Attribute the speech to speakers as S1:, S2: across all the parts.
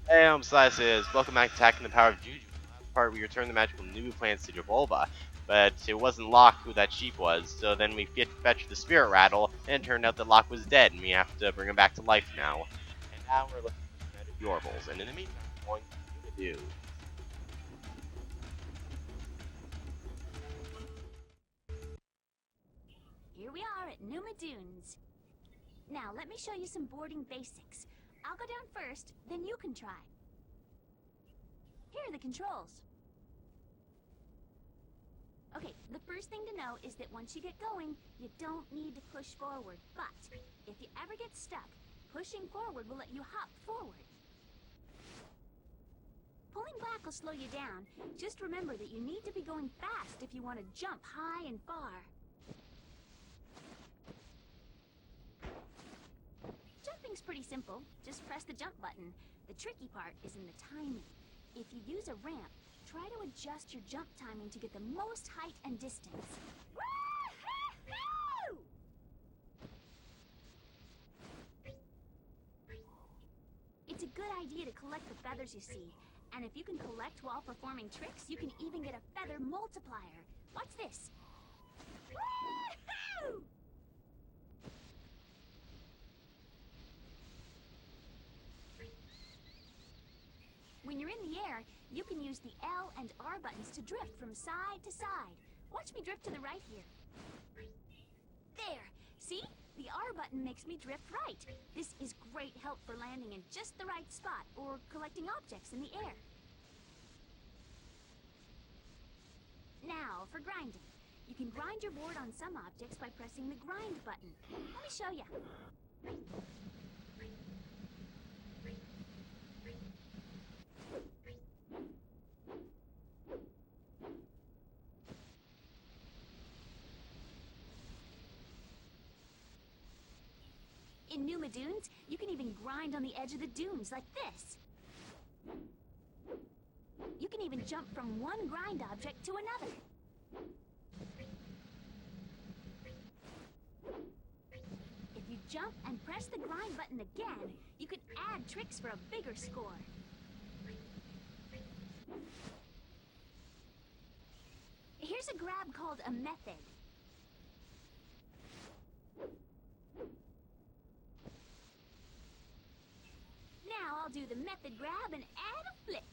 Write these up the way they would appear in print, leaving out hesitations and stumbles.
S1: Hey, Slices. Welcome back to Attacking the Power of Juju. In the last part, we returned the magical Numa plants to Jabolba, but it wasn't Locke who that sheep was, so then we fetched the spirit rattle, and it turned out that Locke was dead, and we have to bring him back to life now. And now we're looking at yorbels, and in the meantime, we're going to do.
S2: Here we are at Numa Dunes. Now, let me show you some boarding basics. I'll go down first, then you can try. Here are the controls. Okay, the first thing to know is that once you get going, you don't need to push forward. But if you ever get stuck, pushing forward will let you hop forward. Pulling back will slow you down. Just remember that you need to be going fast if you want to jump high and far. Jumping's pretty simple. Just press the jump button. The tricky part is in the timing. If you use a ramp, try to adjust your jump timing to get the most height and distance. Woo-hoo-hoo! It's a good idea to collect the feathers you see. And if you can collect while performing tricks, you can even get a feather multiplier. Watch this. Woo-hoo! When you're in the air, you can use the L and R buttons to drift from side to side. Watch me drift to the right here. There! See? The R button makes me drift right. This is great help for landing in just the right spot or collecting objects in the air. Now, for grinding. You can grind your board on some objects by pressing the grind button. Let me show you. In Numa Dunes, you can even grind on the edge of the dunes like this. You can even jump from one grind object to another. If you jump and press the grind button again, you can add tricks for a bigger score. Here's a grab called a method. Now I'll do the method grab and add a flip.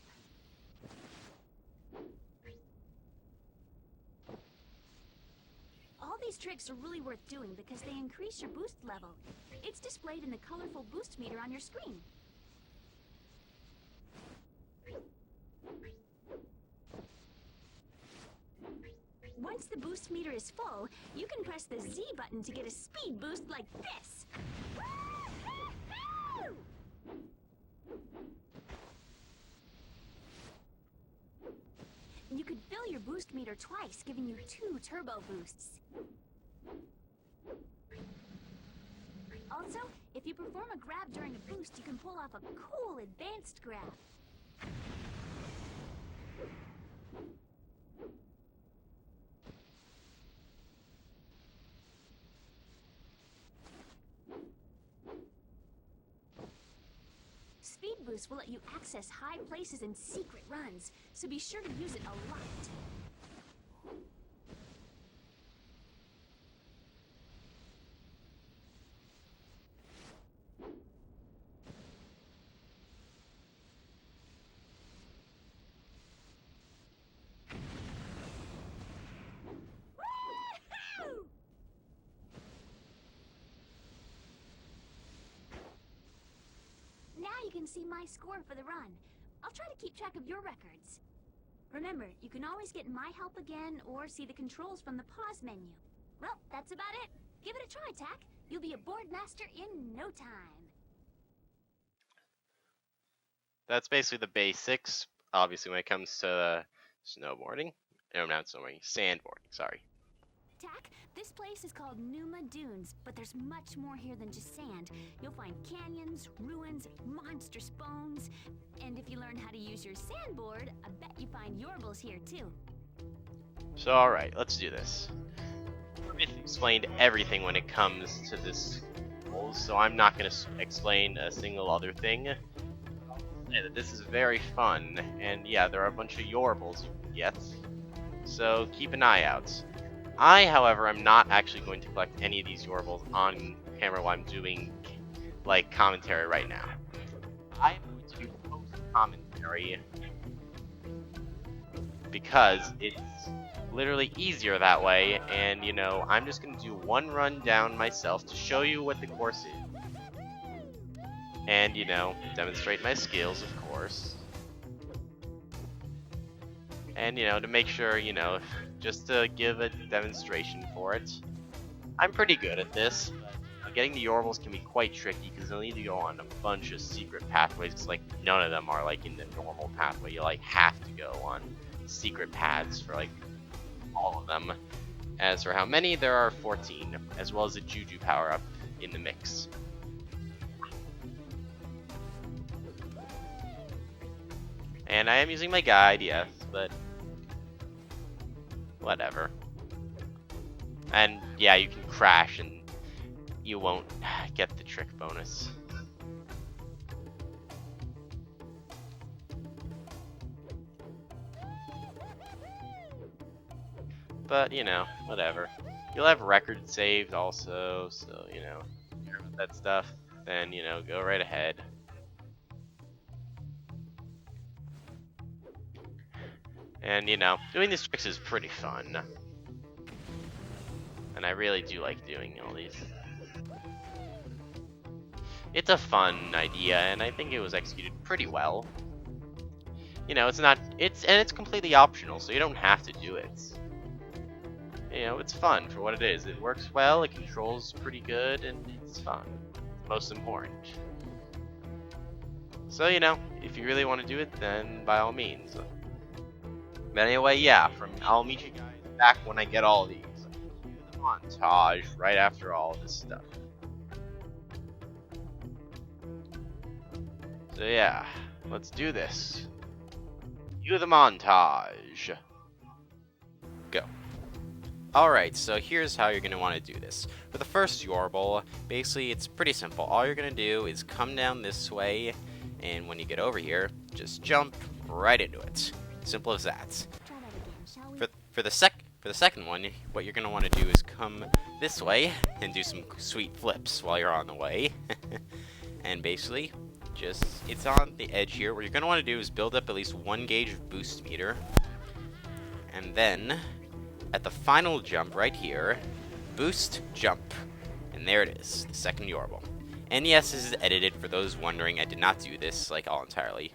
S2: All these tricks are really worth doing because they increase your boost level. It's displayed in the colorful boost meter on your screen. Once the boost meter is full, you can press the Z button to get a speed boost like this. Woo-hoo-hoo! You could fill your boost meter twice, giving you 2 turbo boosts. Also, if you perform a grab during a boost, you can pull off a cool advanced grab. Speed boost will let you access high places and secret runs, so be sure to use it a lot. Woo-hoo! Now you can see my score for the run. I'll try to keep track of your records. Remember, you can always get my help again or see the controls from the pause menu. Well, that's about it. Give it a try, Tack. You'll be a board master in no time.
S1: That's basically the basics, obviously, when it comes to snowboarding. No, not snowboarding, sandboarding, sorry.
S2: Tack, this place is called Numa Dunes, but there's much more here than just sand. You'll find canyons, ruins, monstrous bones, and if you learn how to use your sandboard, I bet you find yorbels here too.
S1: So, alright, let's do this. I've explained everything when it comes to this, so I'm not going to explain a single other thing. say that this is very fun, and yeah, there are a bunch of yorbels you can get, so keep an eye out. I, however, am not actually going to collect any of these yorbels on camera while I'm doing, like, commentary right now. I'm going to do post-commentary because it's literally easier that way, and, you know, I'm just going to do one run down myself to show you what the course is. And, you know, demonstrate my skills, of course. And, you know, to make sure, you know, just to give a demonstration for it. I'm pretty good at this, but getting the yorbels can be quite tricky because you'll need to go on a bunch of secret pathways, because, like, none of them are, like, in the normal pathway. You, like, have to go on secret paths for, like, all of them. As for how many, there are 14, as well as a Juju power-up in the mix. And I am using my guide, yes, but whatever. And yeah, you can crash and you won't get the trick bonus. But, you know, whatever. You'll have records saved also, so, you know, if you care about that stuff, then, you know, go right ahead. And, you know, doing these tricks is pretty fun. And I really do like doing all these. It's a fun idea, and I think it was executed pretty well. You know, it's completely optional, so you don't have to do it. You know, it's fun for what it is. It works well, it controls pretty good, and it's fun. Most important. So, you know, if you really want to do it, then by all means. But anyway, yeah, I'll meet you guys back when I get all of these. The montage right after all of this stuff. So yeah, let's do this. Cue the montage. Go. Alright, so here's how you're going to want to do this. For the first yorbel, basically it's pretty simple. All you're going to do is come down this way, and when you get over here, just jump right into it. Simple as that. For the second one, what you're going to want to do is come this way and do some sweet flips while you're on the way. And basically, it's on the edge here. What you're going to want to do is build up at least 1 gauge of boost meter. And then, at the final jump right here, boost, jump. And there it is, the second yorbel. And yes, this is edited for those wondering. I did not do this, like, all entirely.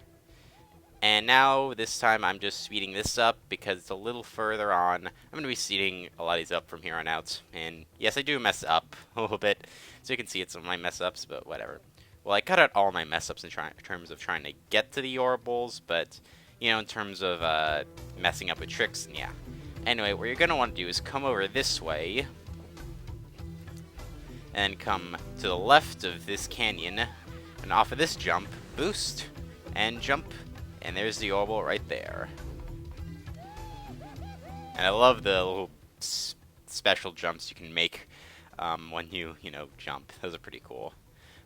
S1: And now, this time, I'm just speeding this up because it's a little further on. I'm going to be speeding a lot of these up from here on out. And yes, I do mess up a little bit, so you can see it's some of my mess-ups, but whatever. Well, I cut out all my mess-ups in terms of trying to get to the yorbels, but, you know, in terms of messing up with tricks, yeah. Anyway, what you're going to want to do is come over this way, and come to the left of this canyon, and off of this jump, boost, and jump, and there's the yorbel right there. And I love the little special jumps you can make when you know, jump. Those are pretty cool.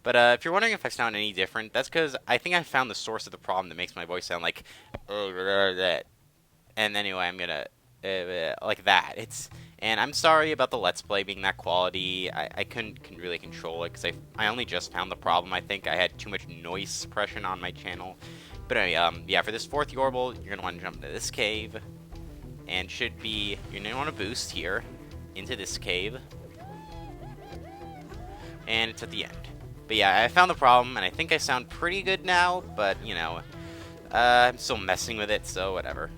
S1: But if you're wondering if I sound any different, that's because I think I found the source of the problem that makes my voice sound like that. And anyway, I'm gonna like that. And I'm sorry about the Let's Play being that quality. I couldn't really control it because I only just found the problem. I think I had too much noise suppression on my channel. But anyway, yeah, for this fourth yorbel, you're gonna want to jump into this cave, and you're gonna want to boost here into this cave, and it's at the end. But yeah, I found the problem, and I think I sound pretty good now, but, you know, I'm still messing with it, so whatever.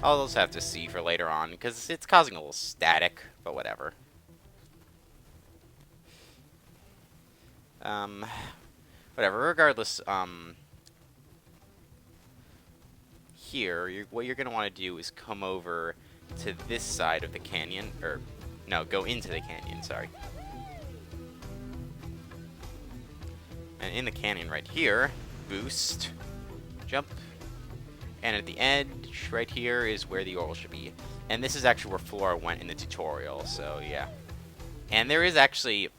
S1: I'll just have to see for later on, because it's causing a little static, but whatever. Whatever, regardless, here, what you're going to want to do is come over to this side of the canyon, or, no, go into the canyon, sorry. And in the canyon right here, boost, jump, and at the edge right here is where the yorbel should be. And this is actually where Flora went in the tutorial, so yeah. And there is actually,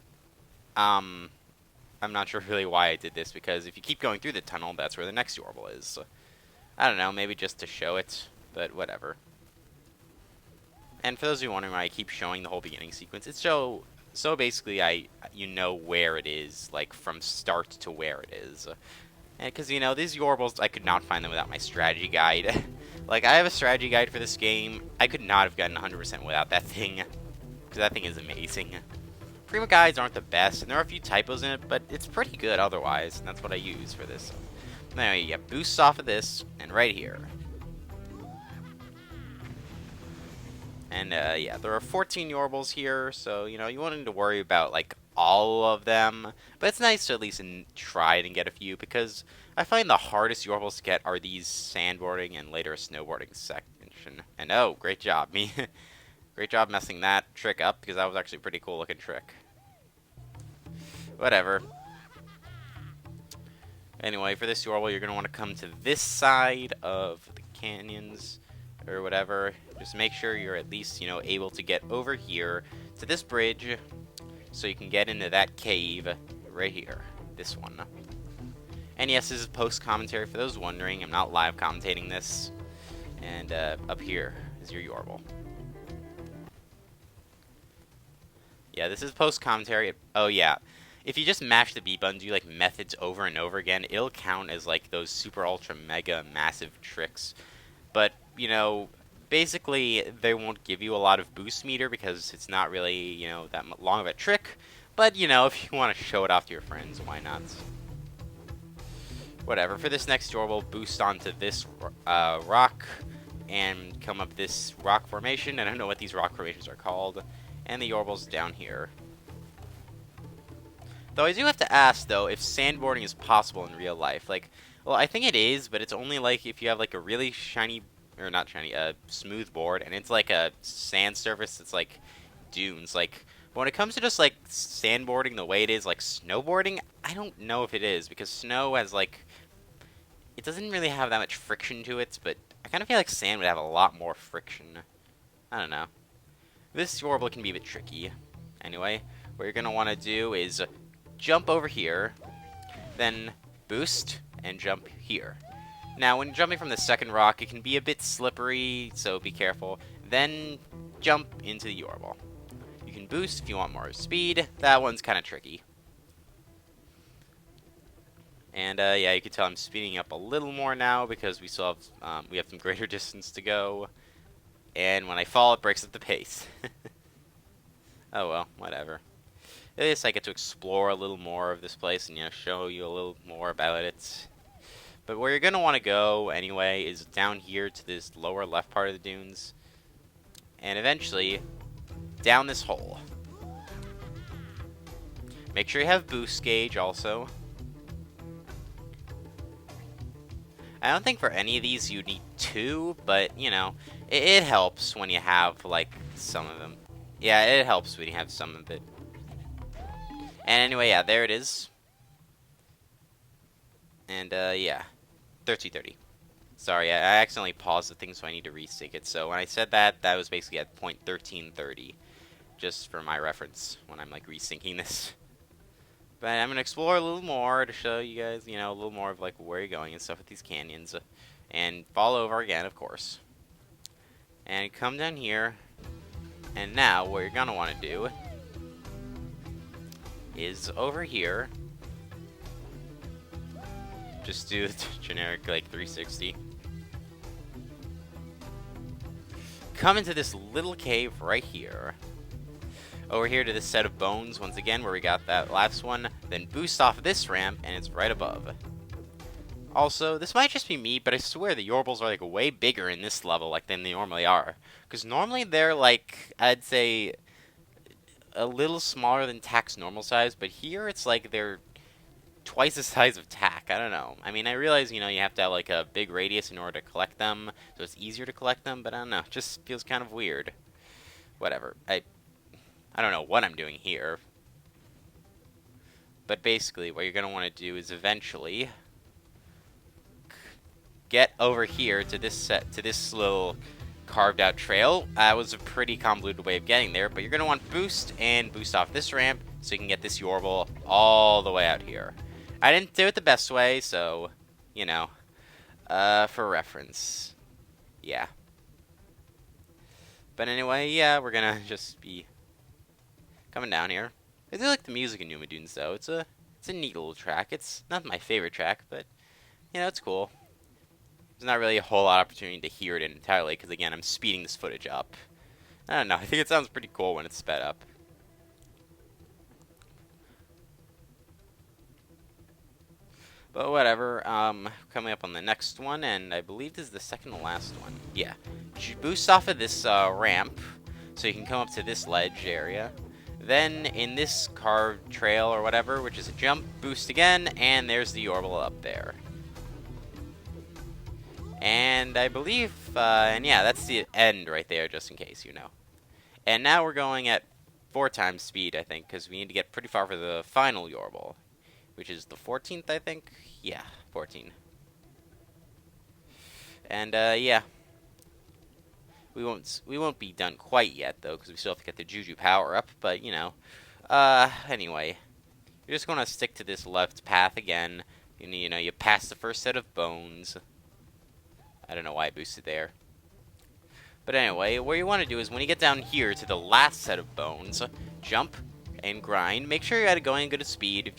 S3: I'm not sure really why I did this, because if you keep going through the tunnel, that's where the next yorbel is. So, I don't know, maybe just to show it, but whatever. And for those of you wondering why I keep showing the whole beginning sequence, it's so basically you know where it is, like from start to where it is. And because, you know, these yorbels, I could not find them without my strategy guide. Like, I have a strategy guide for this game. I could not have gotten 100% without that thing, because that thing is amazing. Prima guides aren't the best, and there are a few typos in it, but it's pretty good otherwise, and that's what I use for this. Now you get boosts off of this, and right here. And, yeah, there are 14 yorbels here, so, you know, you won't need to worry about, like, all of them. But it's nice to at least try and get a few, because I find the hardest yorbels to get are these sandboarding and later snowboarding section. And, oh, great job, me. Great job messing that trick up, because that was actually a pretty cool looking trick. Whatever. Anyway, for this yorbel, you're going to want to come to this side of the canyons, or whatever. Just make sure you're at least, you know, able to get over here to this bridge, so you can get into that cave right here. This one. And yes, this is post-commentary for those wondering. I'm not live commentating this. And up here is your yorbel. Yeah, this is post-commentary. Oh, yeah. If you just mash the B button, do like methods over and over again, it'll count as like those super ultra mega massive tricks. But, you know, basically they won't give you a lot of boost meter because it's not really, you know, that long of a trick. But, you know, if you want to show it off to your friends, why not? Whatever. For this next yorbel, boost onto this rock and come up this rock formation. I don't know what these rock formations are called. And the yorbel's down here. Though I do have to ask, though, if sandboarding is possible in real life. Like, well, I think it is, but it's only like if you have like a really shiny, or not shiny, smooth board, and it's like a sand surface that's like dunes. Like, when it comes to just like sandboarding the way it is, like snowboarding, I don't know if it is, because snow has like, it doesn't really have that much friction to it, but I kind of feel like sand would have a lot more friction. I don't know. This yorbel can be a bit tricky. Anyway, what you're going to want to do is jump over here, then boost, and jump here. Now, when jumping from the second rock, it can be a bit slippery, so be careful. Then jump into the yorbel. You can boost if you want more speed. That one's kind of tricky. And yeah, you can tell I'm speeding up a little more now because we still have we have some greater distance to go. And when I fall, it breaks up the pace. Oh well, whatever. At least I get to explore a little more of this place and, you know, show you a little more about it. But where you're going to want to go, anyway, is down here to this lower left part of the dunes. And eventually, down this hole. Make sure you have boost gauge, also. I don't think for any of these you need 2, but, you know, it helps when you have, like, some of them. Yeah, it helps when you have some of it. And anyway, yeah, there it is. And, yeah. 1330. Sorry, I accidentally paused the thing, so I need to resync it. So when I said that, that was basically at point 1330. Just for my reference, when I'm, like, resyncing this. But I'm going to explore a little more to show you guys, you know, a little more of, like, where you're going and stuff with these canyons. And fall over again, of course. And come down here. And now, what you're going to want to do is over here. Just do the generic, like, 360. Come into this little cave right here. Over here to this set of bones, once again, where we got that last one. Then boost off this ramp, and it's right above. Also, this might just be me, but I swear the yorbels are, like, way bigger in this level, like, than they normally are. Because normally they're, like, I'd say a little smaller than Tack's normal size, but here it's like they're twice the size of Tack. I don't know. I mean, I realize, you know, you have to have, like, a big radius in order to collect them, so it's easier to collect them, but I don't know. It just feels kind of weird. Whatever. I don't know what I'm doing here. But basically, what you're going to want to do is eventually get over here to this little carved out trail. That was a pretty convoluted way of getting there, but you're going to want boost and boost off this ramp, so you can get this yorbel all the way out here. I didn't do it the best way, so, you know, for reference. Yeah. But anyway, yeah, we're gonna just be coming down here. I do like the music in Numa Dunes, though. It's a neat little track. It's not my favorite track, but, you know, it's cool. There's not really a whole lot of opportunity to hear it entirely, because, again, I'm speeding this footage up. I don't know, I think it sounds pretty cool when it's sped up. But whatever, coming up on the next one, and I believe this is the second to last one. Yeah. You boost off of this ramp, so you can come up to this ledge area. Then, in this carved trail or whatever, which is a jump, boost again, and there's the yorbel up there. And I believe, and yeah, that's the end right there, just in case, you know. And now we're going at 4 times speed, I think, because we need to get pretty far for the final yorbel, which is the 14th, I think. Yeah, 14. And yeah, we won't be done quite yet though, because we still have to get the Juju power up. But you know, anyway, you're just gonna stick to this left path again. You know, you pass the first set of bones. I don't know why I boosted there. But anyway, what you want to do is when you get down here to the last set of bones, jump and grind. Make sure you're going at good speed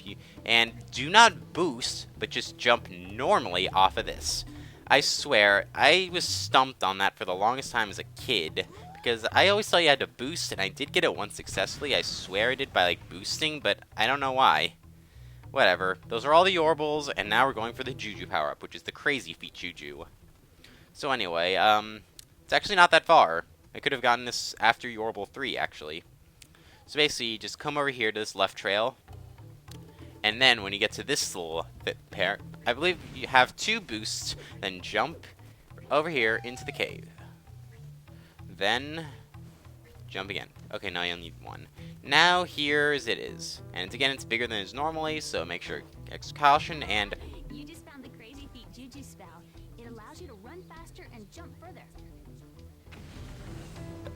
S3: and do not boost, but just jump normally off of this. I swear, I was stumped on that for the longest time as a kid, because I always thought you had to boost, and I did get it once successfully. I swear I did by like boosting, but I don't know why. Whatever. Those are all the yorbels, and now we're going for the Juju power-up, which is the crazy feat Juju. So anyway, it's actually not that far. I could have gotten this after yorbel 3, actually. So basically, you just come over here to this left trail, and then when you get to this little pair, I believe you have 2 boosts, then jump over here into the cave. Then jump again. Okay, now you only need 1. Now here as it is. And again, it's bigger than it is normally, so make sure extra caution and...
S2: You just found the crazy feat Juju spell. It allows you to run faster and jump further.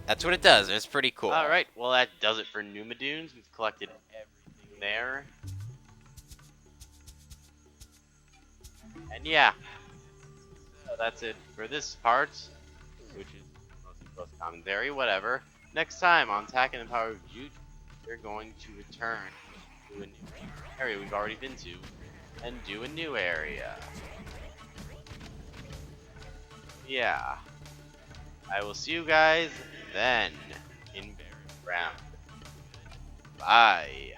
S3: That's what it does, and it's pretty cool.
S1: Alright, well that does it for Numa Dunes. We've collected everything there. And yeah, so that's it for this part, which is mostly post commentary, whatever. Next time on Attacking the Power of Juju, we're going to return to a new area we've already been to, and do a new area. Yeah. I will see you guys then in round. Bye.